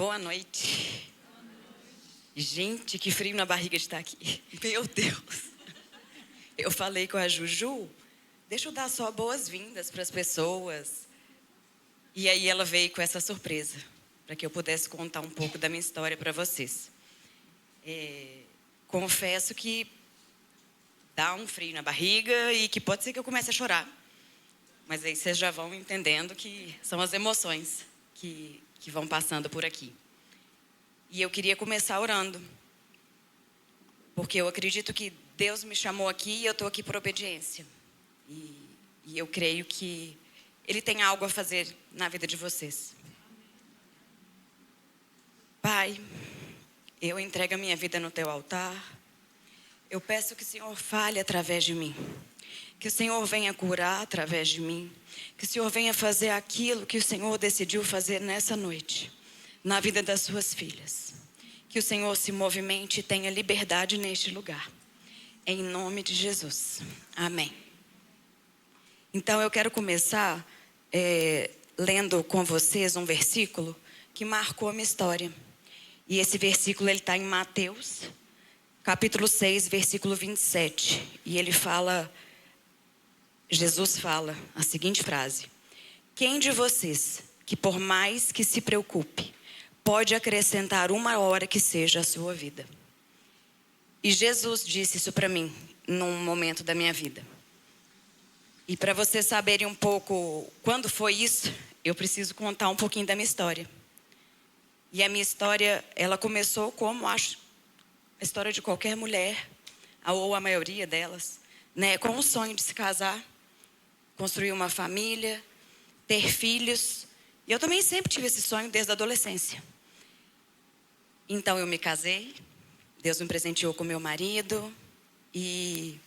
Boa noite. Gente, que frio na barriga de estar aqui. Meu Deus. Eu falei com a Juju, deixa eu dar só boas-vindas para as pessoas. E aí ela veio com essa surpresa, para que eu pudesse contar um pouco da minha história para vocês. Confesso que dá um frio na barriga e que pode ser que eu comece a chorar. Mas aí vocês já vão entendendo que são as emoções que vão passando por aqui. E eu queria começar orando. Porque eu acredito que Deus me chamou aqui e eu estou aqui por obediência. E eu creio que Ele tem algo a fazer na vida de vocês. Pai, eu entrego a minha vida no Teu altar. Eu peço que o Senhor fale através de mim. Que o Senhor venha curar através de mim. Que o Senhor venha fazer aquilo que o Senhor decidiu fazer nessa noite, na vida das suas filhas. Que o Senhor se movimente e tenha liberdade neste lugar. Em nome de Jesus. Amém. Então eu quero começar lendo com vocês um versículo que marcou a minha história. E esse versículo está em Mateus, capítulo 6, versículo 27. E Jesus fala a seguinte frase: quem de vocês, que por mais que se preocupe, pode acrescentar uma hora que seja a sua vida? E Jesus disse isso para mim, num momento da minha vida. E para vocês saberem um pouco quando foi isso, eu preciso contar um pouquinho da minha história. E a minha história, ela começou como, acho, a história de qualquer mulher, ou a maioria delas, né? Com o sonho de se casar, construir uma família, ter filhos. E eu também sempre tive esse sonho desde a adolescência. Então eu me casei, Deus me presenteou com meu marido e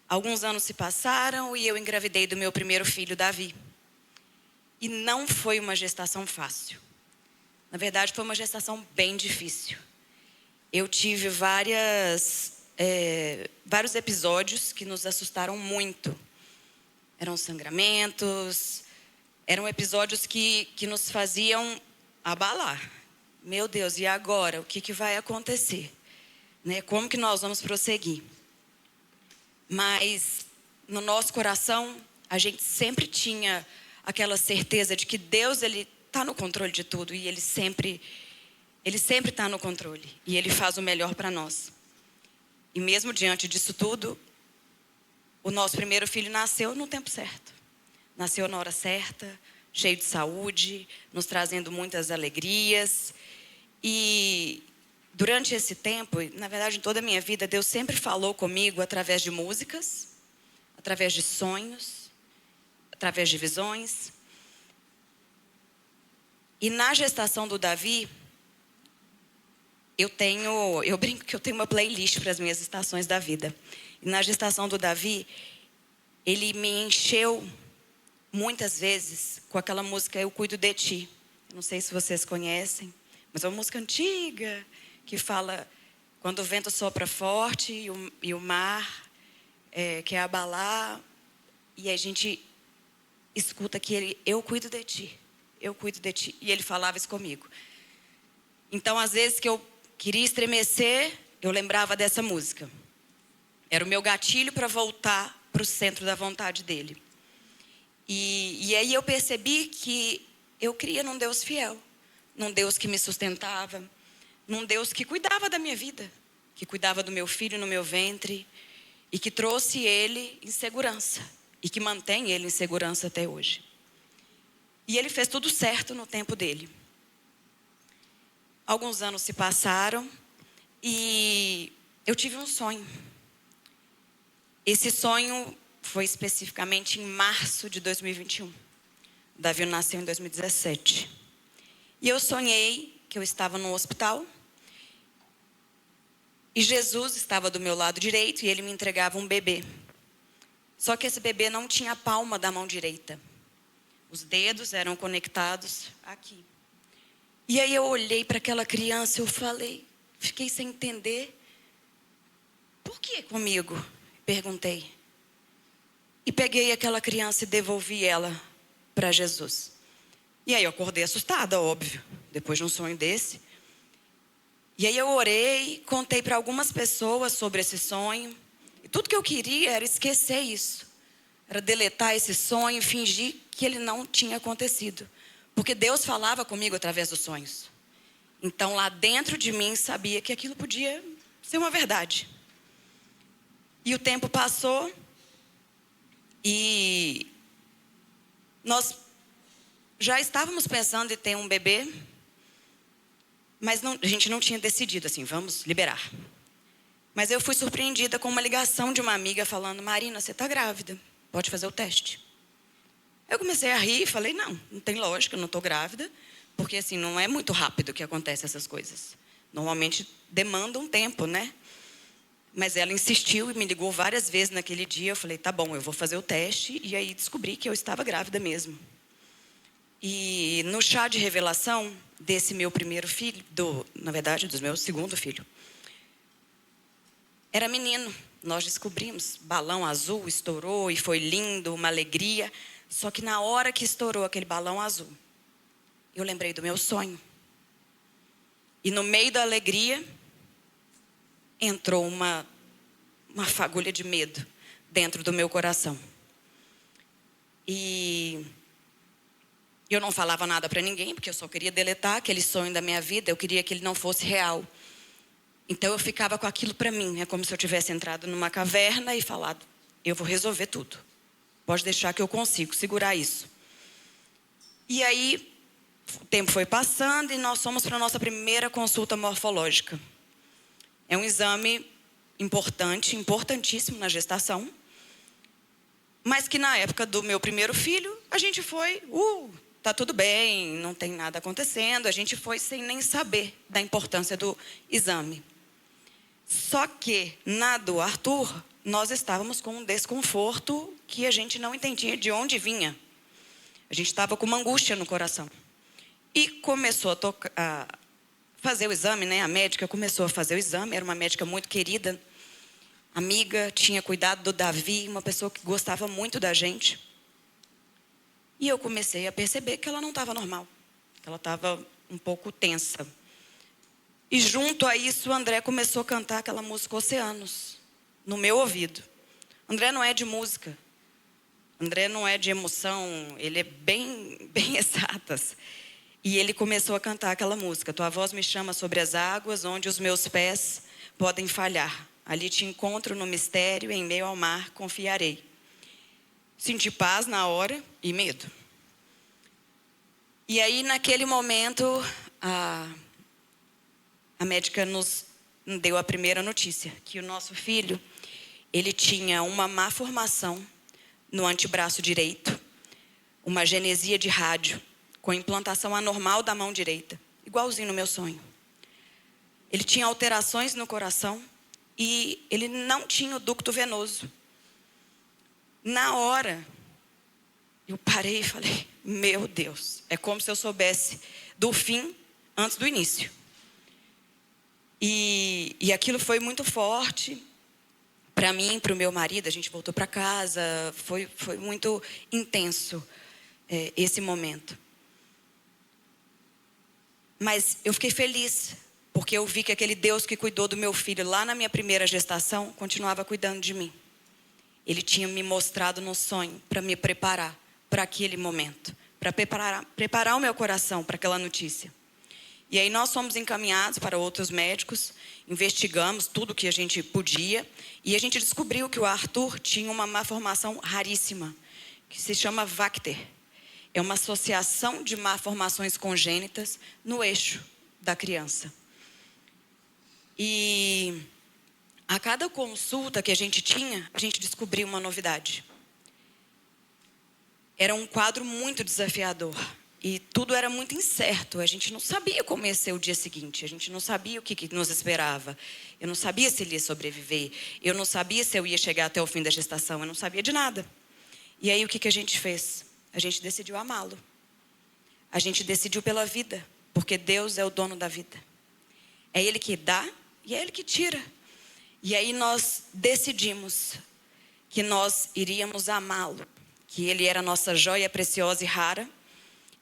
alguns anos se passaram e eu engravidei do meu primeiro filho, Davi. E não foi uma gestação fácil. Na verdade, foi uma gestação bem difícil. Eu tive vários episódios que nos assustaram muito. Eram sangramentos, eram episódios que nos faziam abalar. Meu Deus, e agora? O que vai acontecer? Né? Como que nós vamos prosseguir? Mas no nosso coração, a gente sempre tinha aquela certeza de que Deus, Ele está no controle de tudo. E Ele sempre está no controle. E Ele faz o melhor para nós. E mesmo diante disso tudo, o nosso primeiro filho nasceu no tempo certo. Nasceu na hora certa, cheio de saúde, nos trazendo muitas alegrias. E durante esse tempo, na verdade em toda a minha vida, Deus sempre falou comigo através de músicas, através de sonhos, através de visões. E na gestação do Davi, eu brinco que eu tenho uma playlist para as minhas estações da vida. E na gestação do Davi, ele me encheu muitas vezes com aquela música Eu Cuido de Ti. Eu não sei se vocês conhecem, mas é uma música antiga que fala quando o vento sopra forte e o mar quer abalar. E a gente escuta que eu cuido de ti, eu cuido de ti. E ele falava isso comigo. Então, às vezes que eu queria estremecer, eu lembrava dessa música. Era o meu gatilho para voltar para o centro da vontade dele. E aí eu percebi que eu cria num Deus fiel. Num Deus que me sustentava. Num Deus que cuidava da minha vida. Que cuidava do meu filho no meu ventre. E que trouxe ele em segurança. E que mantém ele em segurança até hoje. E ele fez tudo certo no tempo dele. Alguns anos se passaram. E eu tive um sonho. Esse sonho foi especificamente em março de 2021. Davi nasceu em 2017. E eu sonhei que eu estava no hospital. E Jesus estava do meu lado direito e ele me entregava um bebê. Só que esse bebê não tinha a palma da mão direita. Os dedos eram conectados aqui. E aí eu olhei para aquela criança e eu fiquei sem entender. Por que comigo? Perguntei. E peguei aquela criança e devolvi ela para Jesus. E aí eu acordei assustada, óbvio. depois de um sonho desse. E aí eu orei, contei para algumas pessoas sobre esse sonho. E tudo que eu queria era esquecer isso. Era deletar esse sonho, fingir que ele não tinha acontecido. Porque Deus falava comigo através dos sonhos. Então lá dentro de mim sabia que aquilo podia ser uma verdade. E o tempo passou e nós já estávamos pensando em ter um bebê, mas a gente não tinha decidido assim, vamos liberar. Mas eu fui surpreendida com uma ligação de uma amiga falando: Marina, você está grávida, pode fazer o teste. Eu comecei a rir e falei: não tem lógica, eu não estou grávida, porque assim, não é muito rápido que acontecem essas coisas. Normalmente demanda um tempo, né? Mas ela insistiu e me ligou várias vezes naquele dia. Eu falei: tá bom, eu vou fazer o teste. E aí descobri que eu estava grávida mesmo. E no chá de revelação desse meu primeiro filho, na verdade, do meu segundo filho, era menino. Nós descobrimos, balão azul estourou e foi lindo, uma alegria. Só que na hora que estourou aquele balão azul, eu lembrei do meu sonho. E no meio da alegria, entrou uma fagulha de medo dentro do meu coração. E eu não falava nada para ninguém, porque eu só queria deletar aquele sonho da minha vida. Eu queria que ele não fosse real. Então eu ficava com aquilo para mim. É como se eu tivesse entrado numa caverna e falado: eu vou resolver tudo. Pode deixar que eu consigo segurar isso. E aí o tempo foi passando e nós fomos para a nossa primeira consulta morfológica. É um exame importante, importantíssimo na gestação. Mas que na época do meu primeiro filho, a gente foi, tá tudo bem, não tem nada acontecendo. A gente foi sem nem saber da importância do exame. Só que na do Arthur, nós estávamos com um desconforto que a gente não entendia de onde vinha. A gente estava com uma angústia no coração. E começou a fazer o exame, né? A médica começou a fazer o exame. Era uma médica muito querida, amiga, tinha cuidado do Davi, uma pessoa que gostava muito da gente. E eu comecei a perceber que ela não estava normal, que ela estava um pouco tensa. E junto a isso, o André começou a cantar aquela música Oceanos, no meu ouvido. André não é de música, André não é de emoção, ele é bem exatas. E ele começou a cantar aquela música: tua voz me chama sobre as águas, onde os meus pés podem falhar. Ali te encontro no mistério, em meio ao mar confiarei. Senti paz na hora e medo. E aí, naquele momento, a médica nos deu a primeira notícia, que o nosso filho, ele tinha uma má formação no antebraço direito, uma genesia de rádio, com implantação anormal da mão direita, igualzinho no meu sonho. Ele tinha alterações no coração e ele não tinha o ducto venoso. Na hora, eu parei e falei: meu Deus, é como se eu soubesse do fim antes do início. E aquilo foi muito forte para mim, para o meu marido. A gente voltou para casa, foi muito intenso esse momento. Mas eu fiquei feliz, porque eu vi que aquele Deus que cuidou do meu filho lá na minha primeira gestação, continuava cuidando de mim. Ele tinha me mostrado no sonho para me preparar para aquele momento, para preparar o meu coração para aquela notícia. E aí nós fomos encaminhados para outros médicos, investigamos tudo o que a gente podia, e a gente descobriu que o Arthur tinha uma malformação raríssima, que se chama Vacter. É uma associação de malformações congênitas no eixo da criança. E a cada consulta que a gente tinha, a gente descobriu uma novidade. Era um quadro muito desafiador. E tudo era muito incerto. A gente não sabia como ia ser o dia seguinte. A gente não sabia o que nos esperava. Eu não sabia se ele ia sobreviver. Eu não sabia se eu ia chegar até o fim da gestação. Eu não sabia de nada. E aí o que a gente fez? A gente decidiu amá-lo. A gente decidiu pela vida. Porque Deus é o dono da vida. É Ele que dá e é Ele que tira. E aí nós decidimos que nós iríamos amá-lo. Que Ele era a nossa joia preciosa e rara.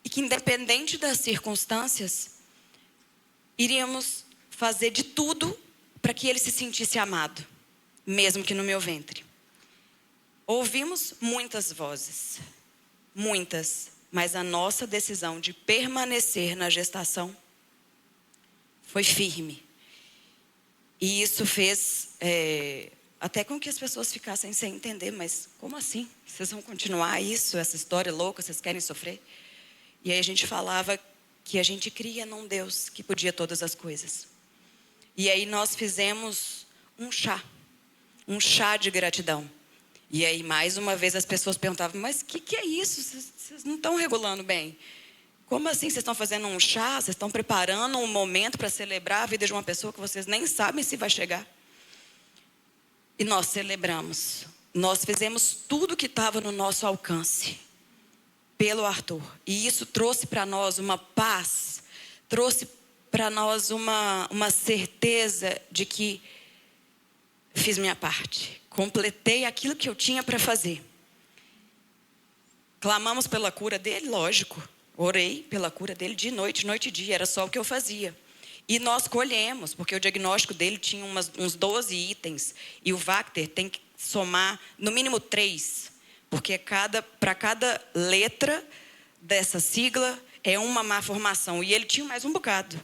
E que independente das circunstâncias, iríamos fazer de tudo para que ele se sentisse amado, mesmo que no meu ventre. Ouvimos muitas vozes, muitas, mas a nossa decisão de permanecer na gestação foi firme. E isso fez até com que as pessoas ficassem sem entender, mas como assim? Vocês vão continuar isso, essa história louca, vocês querem sofrer? E aí a gente falava que a gente cria num Deus que podia todas as coisas. E aí nós fizemos um chá de gratidão. E aí mais uma vez as pessoas perguntavam, mas o que é isso? Vocês não estão regulando bem. Como assim? Vocês estão fazendo um chá? Vocês estão preparando um momento para celebrar a vida de uma pessoa que vocês nem sabem se vai chegar? E nós celebramos. Nós fizemos tudo que estava no nosso alcance pelo Arthur. E isso trouxe para nós uma paz, trouxe para nós uma certeza de que fiz minha parte. Completei aquilo que eu tinha para fazer. Clamamos pela cura dele, lógico. Orei pela cura dele de noite, noite e dia. Era só o que eu fazia. E nós colhemos, porque o diagnóstico dele tinha uns 12 itens. E o Vacter tem que somar no mínimo 3. Porque para cada letra dessa sigla é uma má formação. E ele tinha mais um bocado.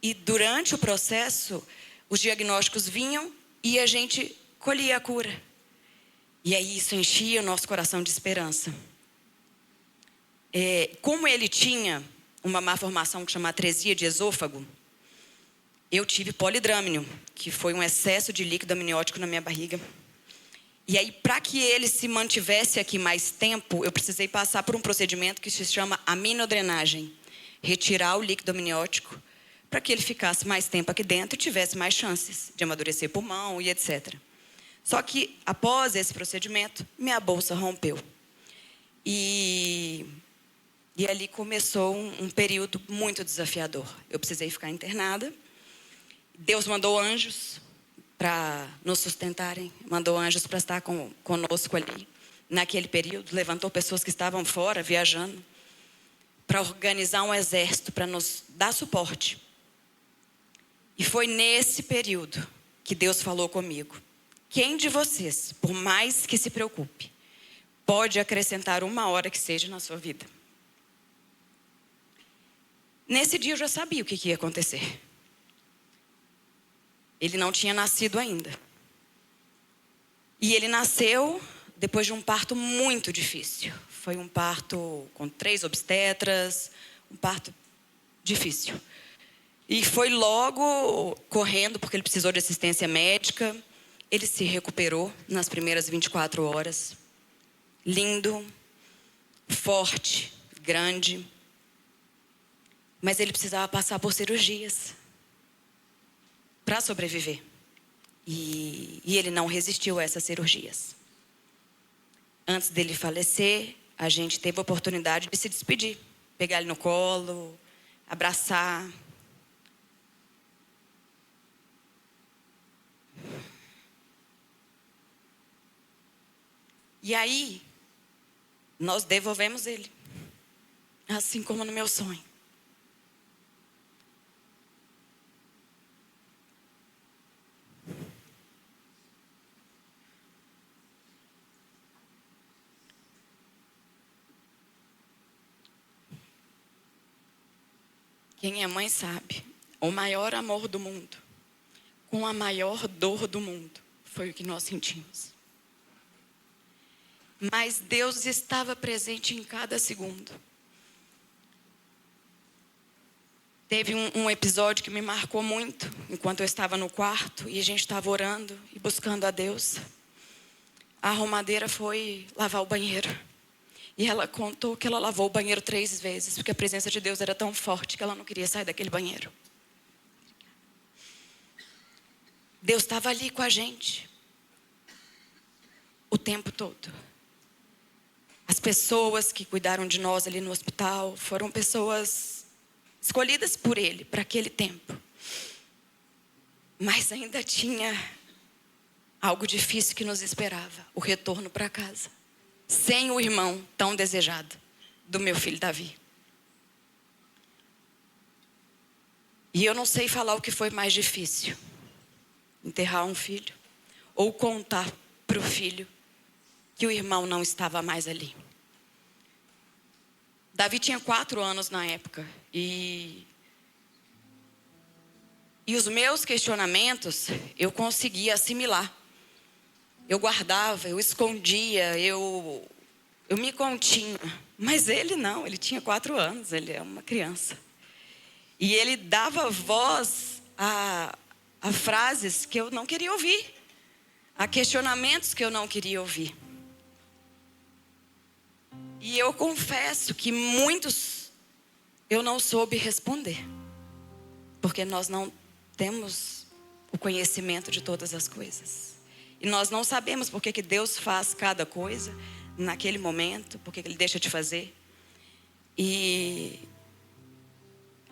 E durante o processo, os diagnósticos vinham e a gente colhia a cura. E aí isso enchia o nosso coração de esperança. Como ele tinha uma má formação que chama atresia de esôfago, eu tive polidrâmino, que foi um excesso de líquido amniótico na minha barriga. E aí, para que ele se mantivesse aqui mais tempo, eu precisei passar por um procedimento que se chama aminodrenagem. Retirar o líquido amniótico para que ele ficasse mais tempo aqui dentro e tivesse mais chances de amadurecer pulmão e etc. Só que, após esse procedimento, minha bolsa rompeu. E ali começou um período muito desafiador. Eu precisei ficar internada. Deus mandou anjos para nos sustentarem. Mandou anjos para estar conosco ali, naquele período. Levantou pessoas que estavam fora, viajando, para organizar um exército, para nos dar suporte. E foi nesse período que Deus falou comigo. Quem de vocês, por mais que se preocupe, pode acrescentar 1 hora que seja na sua vida? Nesse dia eu já sabia o que ia acontecer. Ele não tinha nascido ainda. E ele nasceu depois de um parto muito difícil. Foi um parto com 3 obstetras, um parto difícil. E foi logo correndo, porque ele precisou de assistência médica. Ele se recuperou nas primeiras 24 horas. Lindo, forte, grande. Mas ele precisava passar por cirurgias para sobreviver. E ele não resistiu a essas cirurgias. Antes dele falecer, a gente teve a oportunidade de se despedir. Pegar ele no colo, abraçar. E aí, nós devolvemos ele. Assim como no meu sonho. Quem é mãe sabe, o maior amor do mundo, com a maior dor do mundo, foi o que nós sentimos. Mas Deus estava presente em cada segundo. Teve um episódio que me marcou muito, enquanto eu estava no quarto e a gente estava orando e buscando a Deus. A arrumadeira foi lavar o banheiro. E ela contou que ela lavou o banheiro 3 vezes, porque a presença de Deus era tão forte que ela não queria sair daquele banheiro. Deus estava ali com a gente o tempo todo. As pessoas que cuidaram de nós ali no hospital foram pessoas escolhidas por Ele para aquele tempo. Mas ainda tinha algo difícil que nos esperava, o retorno para casa. Sem o irmão tão desejado do meu filho Davi. E eu não sei falar o que foi mais difícil: enterrar um filho ou contar para o filho que o irmão não estava mais ali. Davi tinha 4 anos na época. E os meus questionamentos eu conseguia assimilar. Eu guardava, eu escondia, eu me continha. Mas ele não, ele tinha 4 anos, ele é uma criança. E ele dava voz a frases que eu não queria ouvir, a questionamentos que eu não queria ouvir. E eu confesso que muitos eu não soube responder, porque nós não temos o conhecimento de todas as coisas. E nós não sabemos por que Deus faz cada coisa naquele momento, por que Ele deixa de fazer. E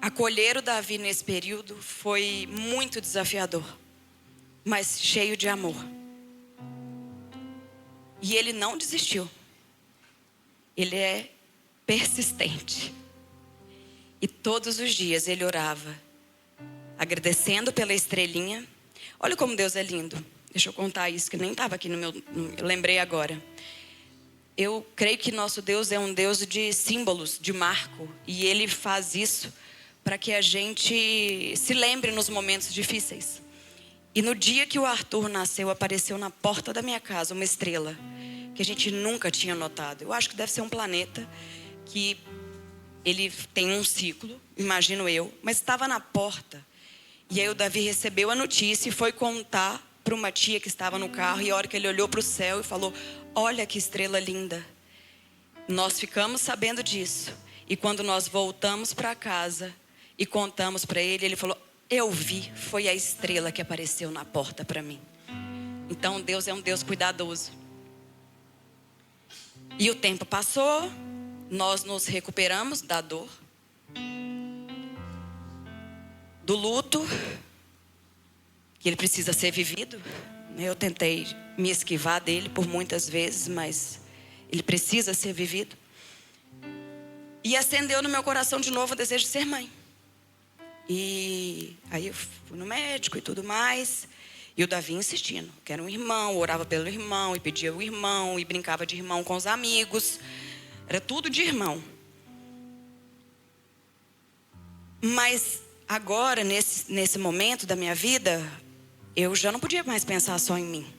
acolher o Davi nesse período foi muito desafiador, mas cheio de amor. E ele não desistiu. Ele é persistente. E todos os dias ele orava, agradecendo pela estrelinha. Olha como Deus é lindo. Deixa eu contar isso, que nem estava aqui eu lembrei agora. Eu creio que nosso Deus é um Deus de símbolos, de marco. E Ele faz isso para que a gente se lembre nos momentos difíceis. E no dia que o Arthur nasceu, apareceu na porta da minha casa uma estrela que a gente nunca tinha notado. Eu acho que deve ser um planeta que ele tem um ciclo, imagino eu, mas estava na porta. E aí o Davi recebeu a notícia e foi contar para uma tia que estava no carro. E a hora que ele olhou para o céu e falou: olha que estrela linda. Nós ficamos sabendo disso. E quando nós voltamos para casa e contamos para ele, ele falou: eu vi, foi a estrela que apareceu na porta para mim. Então Deus é um Deus cuidadoso. E o tempo passou, nós nos recuperamos da dor, do luto, que ele precisa ser vivido. Eu tentei me esquivar dele por muitas vezes, mas ele precisa ser vivido. E acendeu no meu coração de novo o desejo de ser mãe. E aí eu fui no médico e tudo mais. E o Davi insistindo, que era um irmão, orava pelo irmão, e pedia o irmão, e brincava de irmão com os amigos. Era tudo de irmão. Mas agora, nesse momento da minha vida, eu já não podia mais pensar só em mim.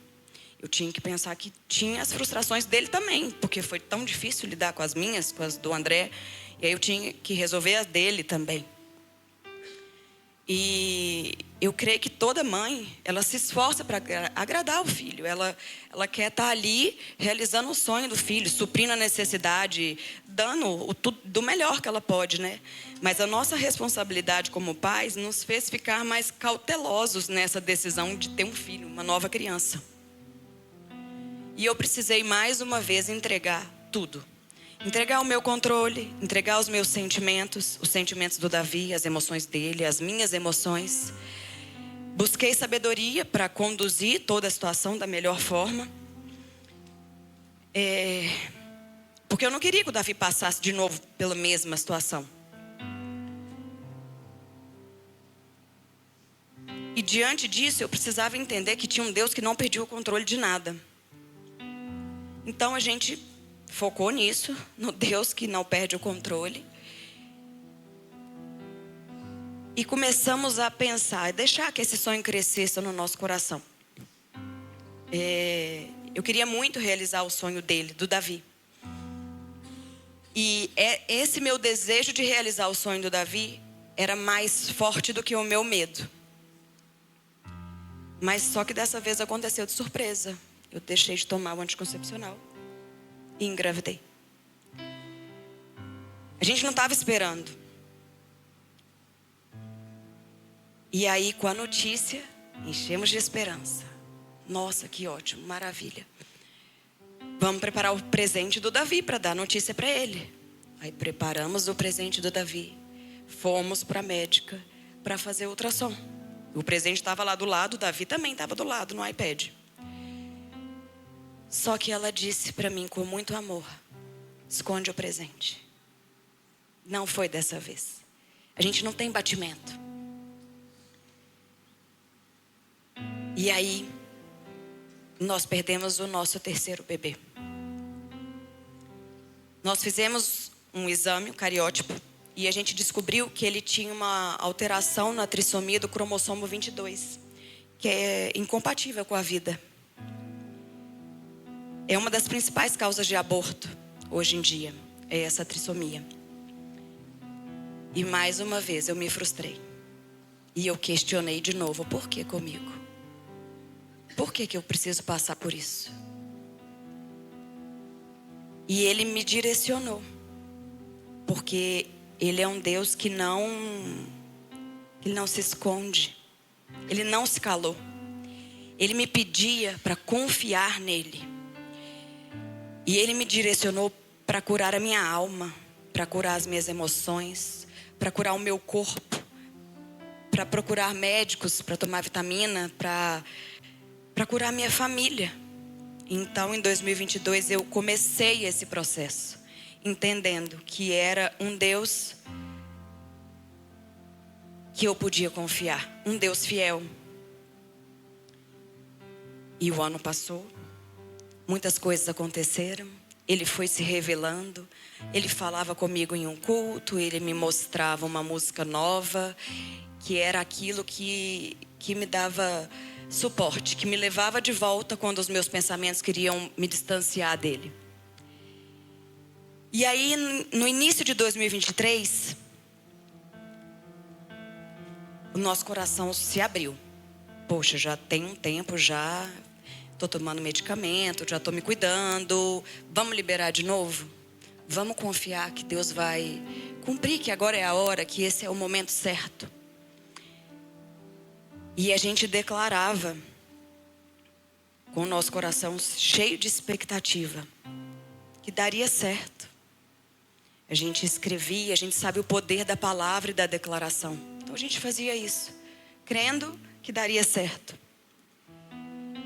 Eu tinha que pensar que tinha as frustrações dele também, porque foi tão difícil lidar com as minhas, com as do André. E aí eu tinha que resolver as dele também. E eu creio que toda mãe, ela se esforça para agradar o filho. Ela quer estar ali realizando o sonho do filho, suprindo a necessidade, dando do melhor que ela pode, né? Mas a nossa responsabilidade como pais nos fez ficar mais cautelosos nessa decisão de ter um filho, uma nova criança. E eu precisei mais uma vez entregar tudo. Entregar o meu controle, entregar os meus sentimentos, os sentimentos do Davi, as emoções dele, as minhas emoções. Busquei sabedoria para conduzir toda a situação da melhor forma. Porque eu não queria que o Davi passasse de novo pela mesma situação. E diante disso eu precisava entender que tinha um Deus que não perdia o controle de nada. Então a gente focou nisso, no Deus que não perde o controle. E começamos a pensar, deixar que esse sonho crescesse no nosso coração. Eu queria muito realizar o sonho dele, do Davi. E esse meu desejo de realizar o sonho do Davi era mais forte do que o meu medo. Mas só que dessa vez aconteceu de surpresa. Eu deixei de tomar o anticoncepcional e engravidei. A gente não estava esperando. E aí, com a notícia, enchemos de esperança. Nossa, que ótimo, maravilha. Vamos preparar o presente do Davi para dar notícia para ele. Aí preparamos o presente do Davi. Fomos para a médica para fazer ultrassom. O presente estava lá do lado, o Davi também estava do lado no iPad. Só que ela disse para mim com muito amor: esconde o presente. Não foi dessa vez. A gente não tem batimento. E aí, nós perdemos o nosso terceiro bebê. Nós fizemos um exame, um cariótipo, e a gente descobriu que ele tinha uma alteração na trissomia do cromossomo 22, que é incompatível com a vida. É uma das principais causas de aborto hoje em dia, é essa trissomia. E mais uma vez eu me frustrei. E eu questionei de novo, por que comigo? Por que eu preciso passar por isso? E ele me direcionou. Porque ele é um Deus que ele não se esconde. Ele não se calou. Ele me pedia para confiar nele. E ele me direcionou para curar a minha alma, para curar as minhas emoções, para curar o meu corpo, para procurar médicos, para tomar vitamina, para curar a minha família. Então, em 2022, eu comecei esse processo, entendendo que era um Deus que eu podia confiar, um Deus fiel. E o ano passou, muitas coisas aconteceram, ele foi se revelando, ele falava comigo em um culto, ele me mostrava uma música nova, que era aquilo que me dava suporte, que me levava de volta quando os meus pensamentos queriam me distanciar dele. E aí, no início de 2023, o nosso coração se abriu. Poxa, já tem um tempo, já estou tomando medicamento, já estou me cuidando. Vamos liberar de novo? Vamos confiar que Deus vai cumprir, que agora é a hora, que esse é o momento certo. E a gente declarava, com o nosso coração cheio de expectativa, que daria certo. A gente escrevia, a gente sabe o poder da palavra e da declaração. Então a gente fazia isso, crendo que daria certo.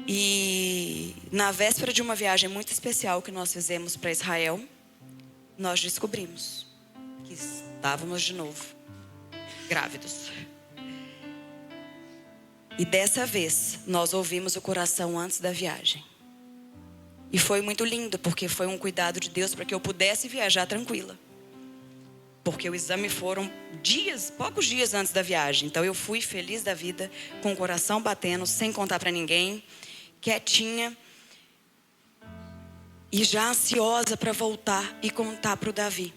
E na véspera de uma viagem muito especial que nós fizemos para Israel, nós descobrimos que estávamos de novo grávidos. E dessa vez, nós ouvimos o coração antes da viagem. E foi muito lindo, porque foi um cuidado de Deus para que eu pudesse viajar tranquila. Porque o exame foram poucos dias antes da viagem. Então eu fui feliz da vida, com o coração batendo, sem contar para ninguém, quietinha. E já ansiosa para voltar e contar para o Davi.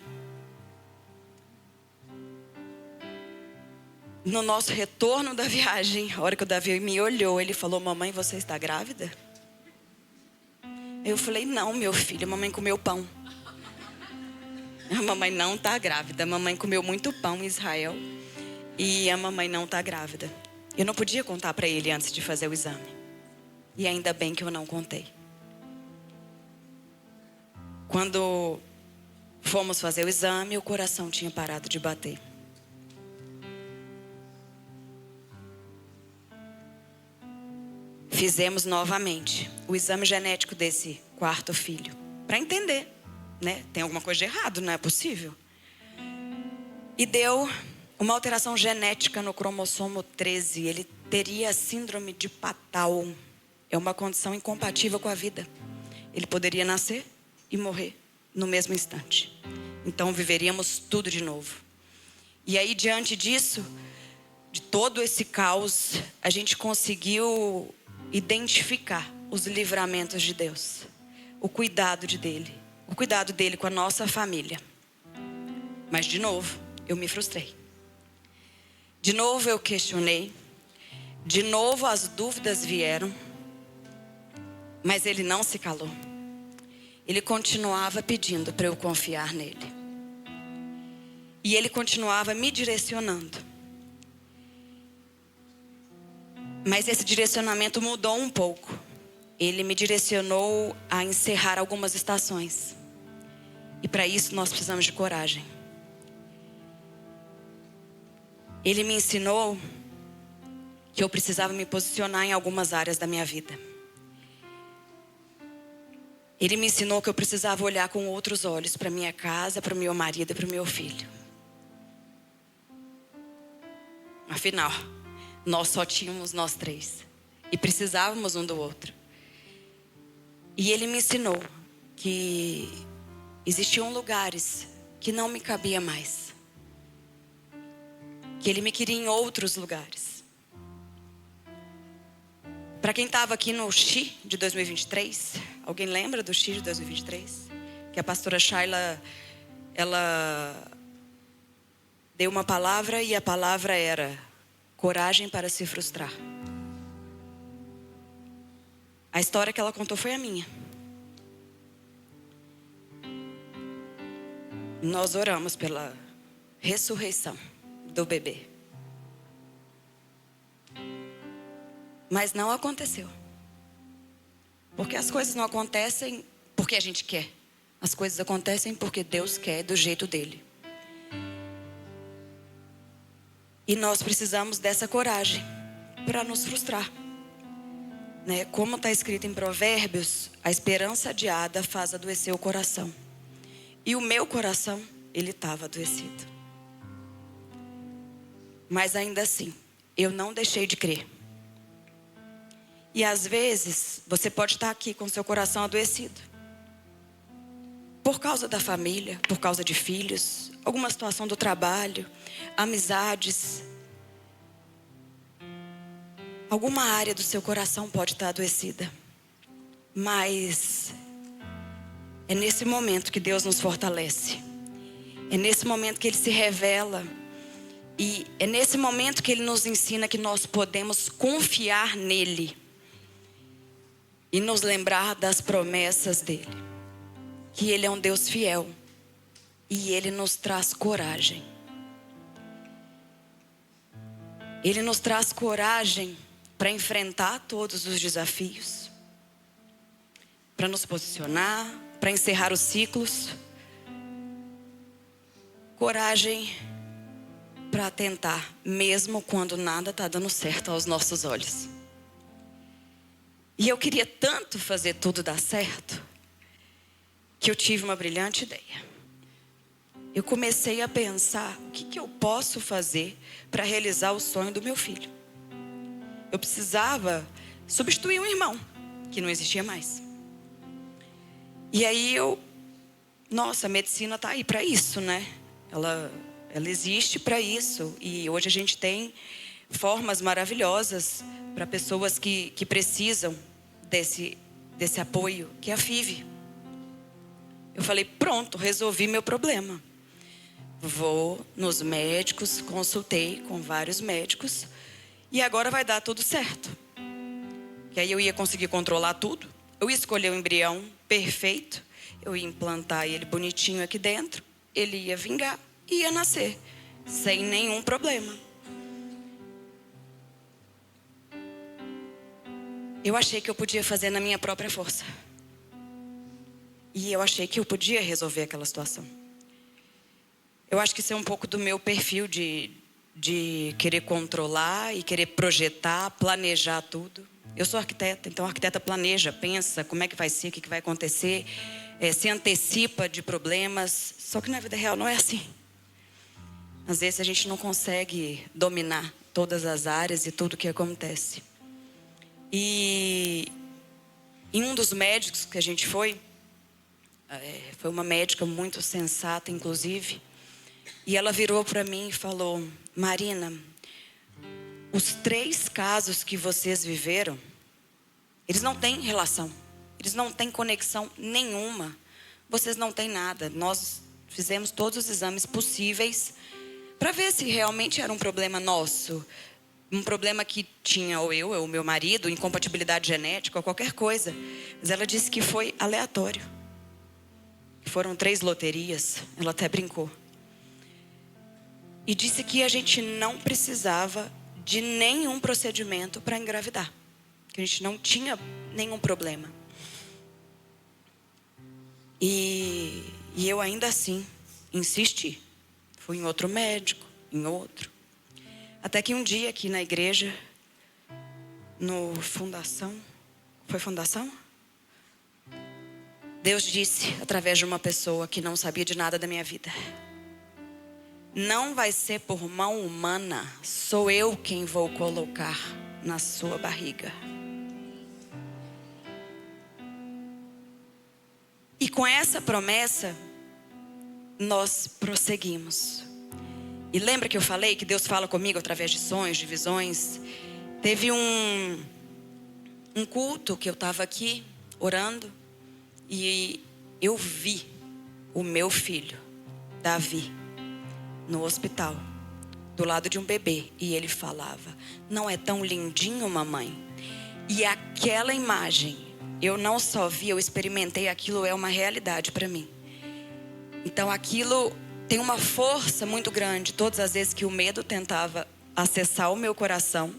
No nosso retorno da viagem, a hora que o Davi me olhou, ele falou: mamãe, você está grávida? Eu falei: não, meu filho, a mamãe comeu pão. A mamãe não está grávida. A mamãe comeu muito pão em Israel. E a mamãe não está grávida. Eu não podia contar para ele antes de fazer o exame. E ainda bem que eu não contei. Quando fomos fazer o exame, o coração tinha parado de bater. Fizemos novamente o exame genético desse quarto filho, para entender, né? Tem alguma coisa de errado, não é possível? E deu uma alteração genética no cromossomo 13. Ele teria a síndrome de Patau. É uma condição incompatível com a vida. Ele poderia nascer e morrer no mesmo instante. Então viveríamos tudo de novo. E aí, diante disso, de todo esse caos, a gente conseguiu identificar os livramentos de Deus, o cuidado dele com a nossa família. Mas de novo, eu me frustrei. De novo eu questionei. De novo as dúvidas vieram. Mas ele não se calou. Ele continuava pedindo para eu confiar nele. E ele continuava me direcionando. Mas esse direcionamento mudou um pouco. Ele me direcionou a encerrar algumas estações. E para isso nós precisamos de coragem. Ele me ensinou que eu precisava me posicionar em algumas áreas da minha vida. Ele me ensinou que eu precisava olhar com outros olhos para minha casa, para o meu marido e para o meu filho. Afinal, nós só tínhamos nós três. E precisávamos um do outro. E ele me ensinou que existiam lugares que não me cabia mais. Que ele me queria em outros lugares. Para quem estava aqui no Xi de 2023, alguém lembra do Xi de 2023? Que a pastora Shayla, ela deu uma palavra e a palavra era coragem para se frustrar. A história que ela contou foi a minha. Nós oramos pela ressurreição do bebê. Mas não aconteceu. Porque as coisas não acontecem porque a gente quer. As coisas acontecem porque Deus quer do jeito dele. E nós precisamos dessa coragem para nos frustrar. Né? Como está escrito em Provérbios, a esperança adiada faz adoecer o coração. E o meu coração, ele estava adoecido. Mas ainda assim, eu não deixei de crer. E às vezes, você pode estar aqui com seu coração adoecido. Por causa da família, por causa de filhos, alguma situação do trabalho, amizades. Alguma área do seu coração pode estar adoecida. Mas é nesse momento que Deus nos fortalece. É nesse momento que Ele se revela. E é nesse momento que Ele nos ensina que nós podemos confiar nele. E nos lembrar das promessas dele. Que ele é um Deus fiel. E ele nos traz coragem. Ele nos traz coragem para enfrentar todos os desafios. Para nos posicionar, para encerrar os ciclos. Coragem para tentar, mesmo quando nada está dando certo aos nossos olhos. E eu queria tanto fazer tudo dar certo, que eu tive uma brilhante ideia. Eu comecei a pensar, o que eu posso fazer para realizar o sonho do meu filho? Eu precisava substituir um irmão, que não existia mais. E aí nossa, a medicina está aí para isso, né? Ela existe para isso. E hoje a gente tem formas maravilhosas para pessoas que precisam desse apoio, que é a FIV. Eu falei, pronto, resolvi meu problema. Vou nos médicos, consultei com vários médicos e agora vai dar tudo certo. Que aí eu ia conseguir controlar tudo. Eu ia escolher o embrião perfeito, eu ia implantar ele bonitinho aqui dentro, ele ia vingar e ia nascer sem nenhum problema. Eu achei que eu podia fazer na minha própria força. E eu achei que eu podia resolver aquela situação. Eu acho que isso é um pouco do meu perfil de querer controlar e querer projetar, planejar tudo. Eu sou arquiteta, então a arquiteta planeja, pensa como é que vai ser, o que vai acontecer, se antecipa de problemas. Só que na vida real não é assim. Às vezes a gente não consegue dominar todas as áreas e tudo o que acontece. E em um dos médicos que a gente foi uma médica muito sensata, inclusive. E ela virou para mim e falou, Marina, os 3 casos que vocês viveram, eles não têm relação. Eles não têm conexão nenhuma. Vocês não têm nada. Nós fizemos todos os exames possíveis para ver se realmente era um problema nosso. Um problema que tinha ou o meu marido, incompatibilidade genética ou qualquer coisa. Mas ela disse que foi aleatório. Foram 3 loterias, ela até brincou. E disse que a gente não precisava de nenhum procedimento para engravidar. Que a gente não tinha nenhum problema. E eu ainda assim insisti. Fui em outro médico, em outro. Até que um dia aqui na igreja, no Fundação, foi Fundação? Deus disse, através de uma pessoa que não sabia de nada da minha vida. Não vai ser por mão humana, sou eu quem vou colocar na sua barriga. com essa promessa, nós prosseguimos. E lembra que eu falei que Deus fala comigo através de sonhos, de visões? Teve um culto que eu estava aqui orando e eu vi o meu filho, Davi, no hospital, do lado de um bebê. E ele falava: não é tão lindinho, mamãe? E aquela imagem, eu não só vi, eu experimentei, aquilo é uma realidade para mim. Então aquilo tem uma força muito grande. Todas as vezes que o medo tentava acessar o meu coração,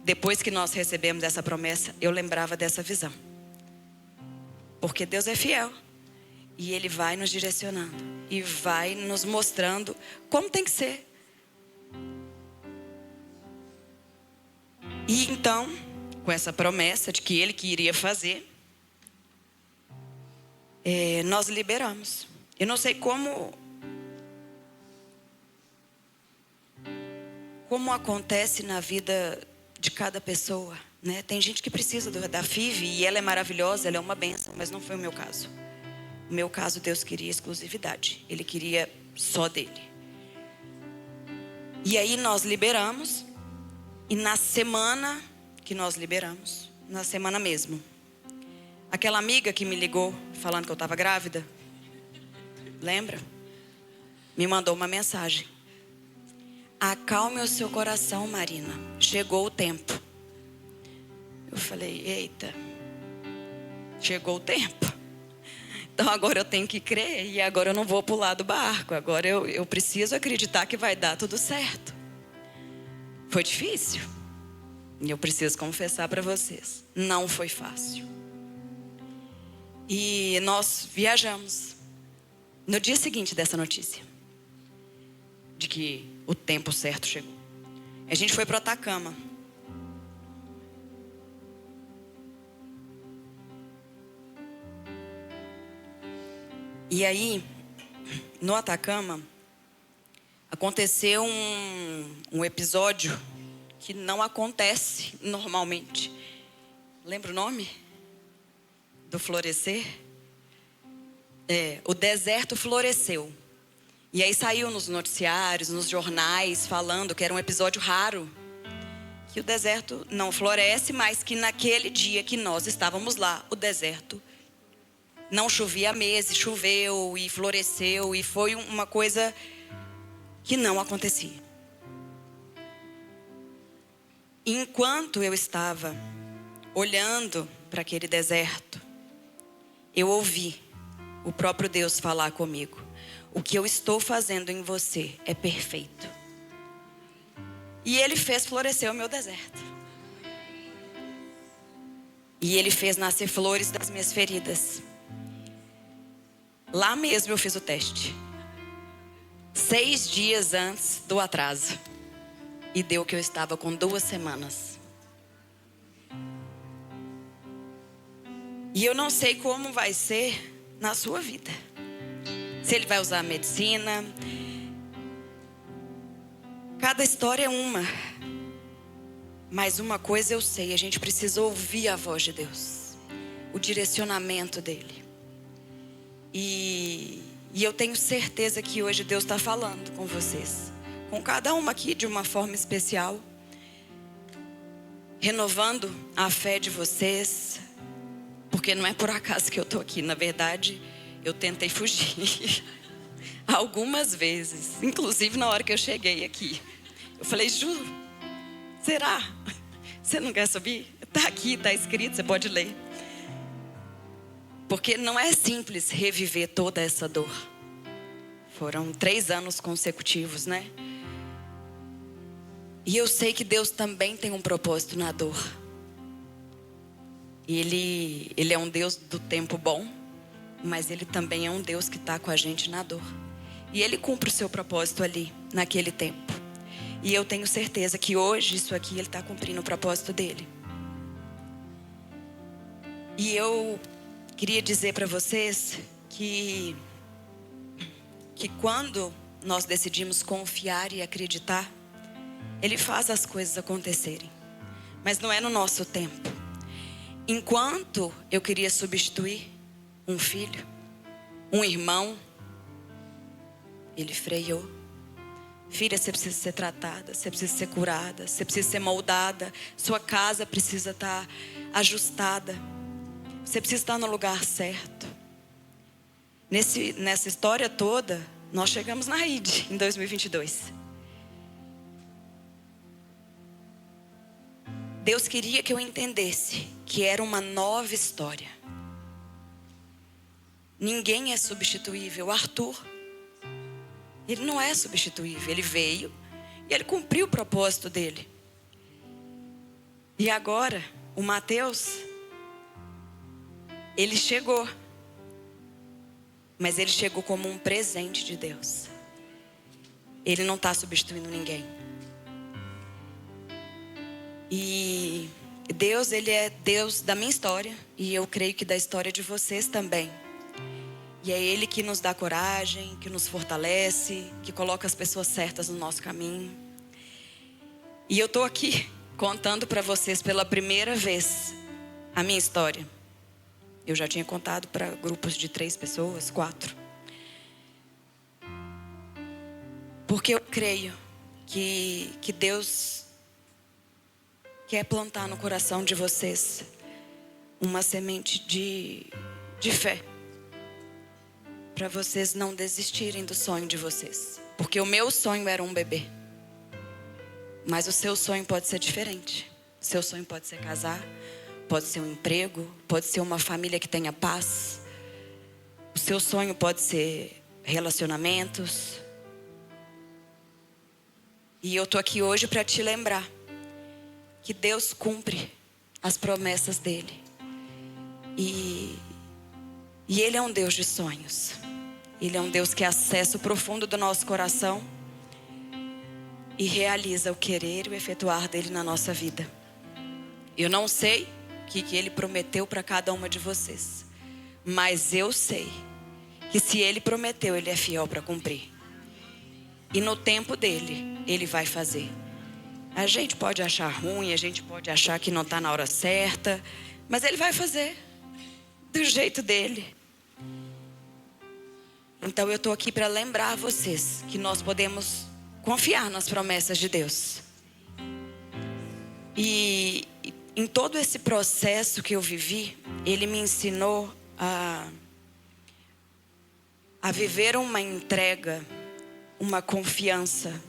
depois que nós recebemos essa promessa, eu lembrava dessa visão. Porque Deus é fiel. E Ele vai nos direcionando. E vai nos mostrando como tem que ser. E então, com essa promessa de que Ele que iria fazer, nós liberamos. Eu não sei como acontece na vida de cada pessoa, né? Tem gente que precisa da FIV e ela é maravilhosa, ela é uma bênção, mas não foi o meu caso. No meu caso, Deus queria exclusividade. Ele queria só dele. E aí nós liberamos. E na semana que nós liberamos, na semana mesmo, aquela amiga que me ligou falando que eu estava grávida, lembra? Me mandou uma mensagem: acalme o seu coração, Marina, chegou o tempo. Eu falei: eita, chegou o tempo. Então agora eu tenho que crer. E agora eu não vou pular do barco. Agora eu preciso acreditar que vai dar tudo certo. Foi difícil. E eu preciso confessar para vocês, não foi fácil. E nós viajamos no dia seguinte dessa notícia, de que o tempo certo chegou. A gente foi para o Atacama. E aí, no Atacama, aconteceu um episódio que não acontece normalmente. Lembra o nome? Do florescer? O deserto floresceu. E aí saiu nos noticiários, nos jornais, falando que era um episódio raro. Que o deserto não floresce, mas que naquele dia que nós estávamos lá, o deserto não chovia há meses, choveu e floresceu. E foi uma coisa que não acontecia. Enquanto eu estava olhando para aquele deserto, eu ouvi o próprio Deus falar comigo: o que eu estou fazendo em você é perfeito. E Ele fez florescer o meu deserto. E Ele fez nascer flores das minhas feridas. Lá mesmo eu fiz o teste. 6 dias antes do atraso. E deu que eu estava com 2 semanas. E eu não sei como vai ser na sua vida. Se Ele vai usar a medicina. Cada história é uma. Mas uma coisa eu sei: a gente precisa ouvir a voz de Deus, o direcionamento dEle. E eu tenho certeza que hoje Deus está falando com vocês, com cada uma aqui de uma forma especial, renovando a fé de vocês. Porque não é por acaso que eu estou aqui. Na verdade, eu tentei fugir algumas vezes, inclusive na hora que eu cheguei aqui. Eu falei: Ju, será? Você não quer subir? Está aqui, está escrito, você pode ler. Porque não é simples reviver toda essa dor. Foram 3 anos consecutivos, né? E eu sei que Deus também tem um propósito na dor. Ele é um Deus do tempo bom, mas Ele também é um Deus que está com a gente na dor. E Ele cumpre o seu propósito ali, naquele tempo. E eu tenho certeza que hoje isso aqui Ele está cumprindo o propósito dEle. E eu queria dizer para vocês que quando nós decidimos confiar e acreditar, Ele faz as coisas acontecerem. Mas não é no nosso tempo. Enquanto eu queria substituir um filho, Um irmão, ele freou. Filha, você precisa ser tratada, você precisa ser curada, você precisa ser moldada, sua casa precisa estar ajustada, você precisa estar no lugar certo. Nessa história toda, nós chegamos na ID em 2022. Deus queria que eu entendesse que era uma nova história. Ninguém é substituível. Arthur, ele não é substituível. Ele veio e ele cumpriu o propósito dele. E agora, o Mateus, ele chegou. Mas ele chegou como um presente de Deus. Ele não está substituindo ninguém. E Deus, ele é Deus da minha história. E eu creio que da história de vocês também. E é Ele que nos dá coragem, que nos fortalece, que coloca as pessoas certas no nosso caminho. E eu estou aqui contando para vocês pela primeira vez a minha história. Eu já tinha contado para grupos de 3 pessoas, 4. Porque eu creio que Deus quer plantar no coração de vocês uma semente de fé. Para vocês não desistirem do sonho de vocês. Porque o meu sonho era um bebê. Mas o seu sonho pode ser diferente. O seu sonho pode ser casar, pode ser um emprego, pode ser uma família que tenha paz. O seu sonho pode ser relacionamentos. E eu estou aqui hoje para te lembrar que Deus cumpre as promessas dele. E Ele é um Deus de sonhos. Ele é um Deus que acessa o profundo do nosso coração e realiza o querer e o efetuar dele na nossa vida. Eu não sei o que Ele prometeu para cada uma de vocês, mas eu sei que se Ele prometeu, Ele é fiel para cumprir. E no tempo dele, Ele vai fazer. A gente pode achar ruim, a gente pode achar que não está na hora certa, mas Ele vai fazer do jeito dele. Então eu estou aqui para lembrar vocês que nós podemos confiar nas promessas de Deus. E em todo esse processo que eu vivi, Ele me ensinou a viver uma entrega, uma confiança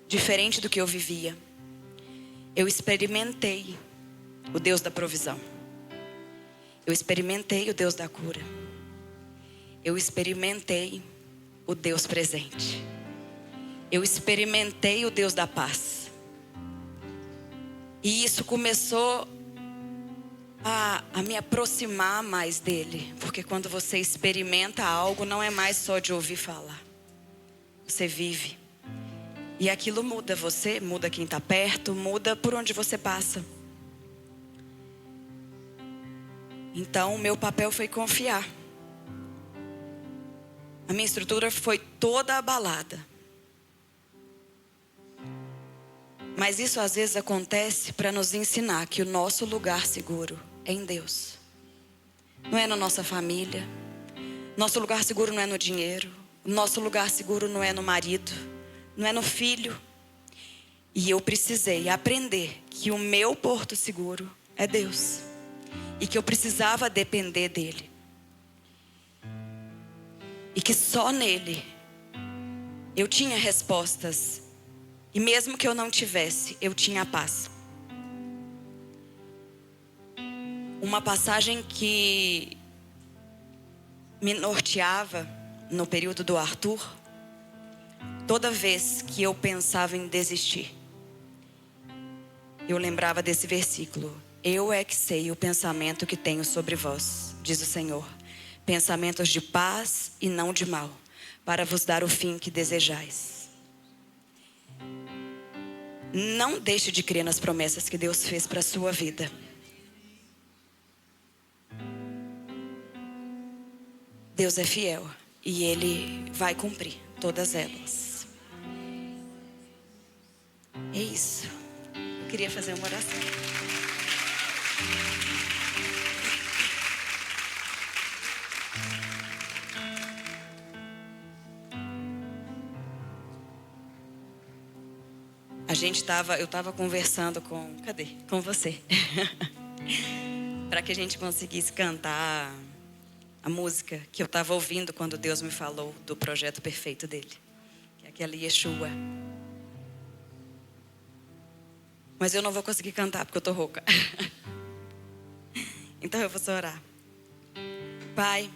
diferente do que eu vivia. Eu experimentei o Deus da provisão. Eu experimentei o Deus da cura. Eu experimentei o Deus presente. Eu experimentei o Deus da paz. E isso começou a me aproximar mais dele. Porque quando você experimenta algo, não é mais só de ouvir falar. Você vive. E aquilo muda você, muda quem está perto, muda por onde você passa. Então o meu papel foi confiar. A minha estrutura foi toda abalada. Mas isso às vezes acontece para nos ensinar que o nosso lugar seguro é em Deus. Não é na nossa família. Nosso lugar seguro não é no dinheiro. Nosso lugar seguro não é no marido. Não é no filho. E eu precisei aprender que o meu porto seguro é Deus. E que eu precisava depender dele. E que só nele eu tinha respostas. E mesmo que eu não tivesse, eu tinha paz. Uma passagem que me norteava no período do Arthur, toda vez que eu pensava em desistir, eu lembrava desse versículo. Eu é que sei o pensamento que tenho sobre vós, diz o Senhor. Pensamentos de paz e não de mal, para vos dar o fim que desejais. Não deixe de crer nas promessas que Deus fez para a sua vida. Deus é fiel e Ele vai cumprir todas elas. É isso. Eu queria fazer uma oração. eu estava conversando com você. Para que a gente conseguisse cantar a música que eu estava ouvindo quando Deus me falou do projeto perfeito dele, que é aquela Yeshua. Mas eu não vou conseguir cantar porque eu tô rouca. Então eu vou só orar. Pai,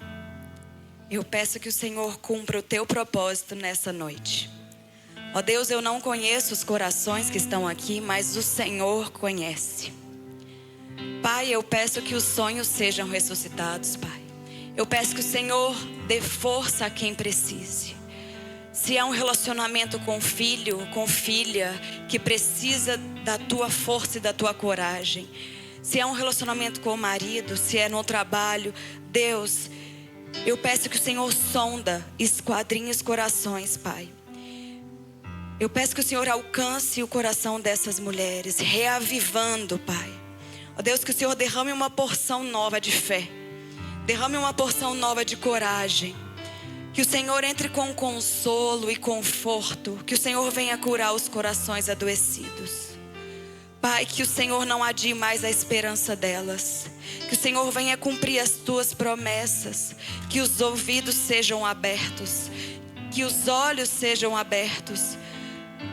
eu peço que o Senhor cumpra o teu propósito nessa noite. Ó Deus, eu não conheço os corações que estão aqui, mas o Senhor conhece. Pai, eu peço que os sonhos sejam ressuscitados, Pai. Eu peço que o Senhor dê força a quem precise. Se é um relacionamento com filho, com filha, que precisa da tua força e da tua coragem. Se é um relacionamento com o marido, se é no trabalho, Deus, eu peço que o Senhor sonda, esquadrinhe os corações, Pai. Eu peço que o Senhor alcance o coração dessas mulheres, reavivando, Pai. Ó Deus, que o Senhor derrame uma porção nova de fé. Derrame uma porção nova de coragem. Que o Senhor entre com consolo e conforto. Que o Senhor venha curar os corações adoecidos. Pai, que o Senhor não adie mais a esperança delas. Que o Senhor venha cumprir as tuas promessas. Que os ouvidos sejam abertos. Que os olhos sejam abertos.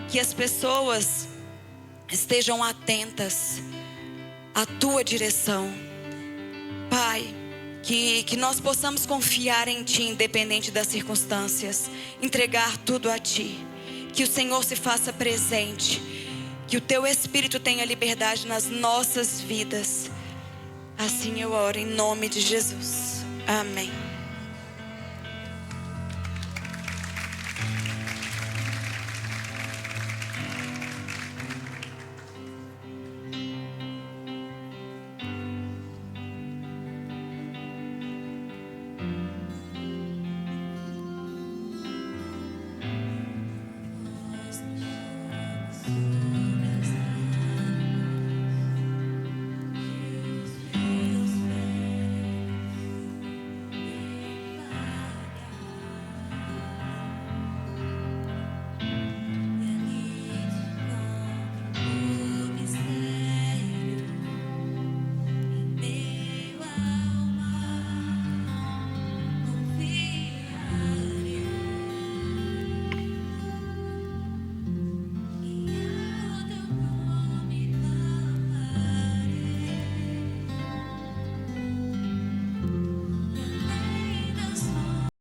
Que as pessoas estejam atentas à tua direção. Pai, que nós possamos confiar em Ti, independente das circunstâncias. Entregar tudo a Ti. Que o Senhor se faça presente. Que o Teu Espírito tenha liberdade nas nossas vidas. Assim eu oro em nome de Jesus. Amém.